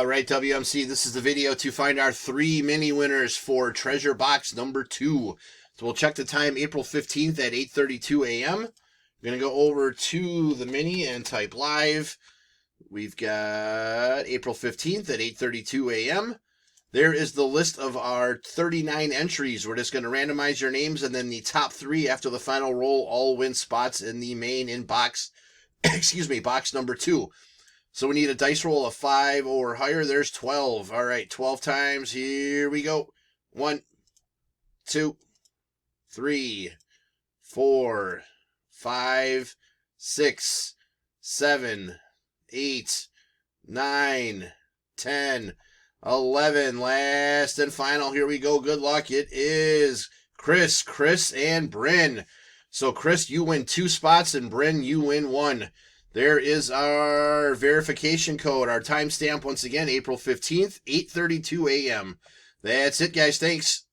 right, WMC, this is the video to find our 3 mini winners for treasure box number 2. So we'll check the time April 15th at 8:32 a.m. We're going to go over to the mini and type live. We've got April 15th at 8:32 a.m. There is the list of our 39 entries. We're just going to randomize your names, and then the top 3 after the final roll all win spots in the main inbox, box number 2. So we need a dice roll of 5 or higher. There's 12. All right, 12 times. Here we go. 1, 2, 3, 4, 5, 6, 7, 8, 9, 10, 11. Last and final. Here we go. Good luck. It is Chris, and Bryn. So, Chris, you win 2 spots, and Bryn, you win 1. There is our verification code, our timestamp once again, April 15th, 8:32 a.m. That's it, guys. Thanks.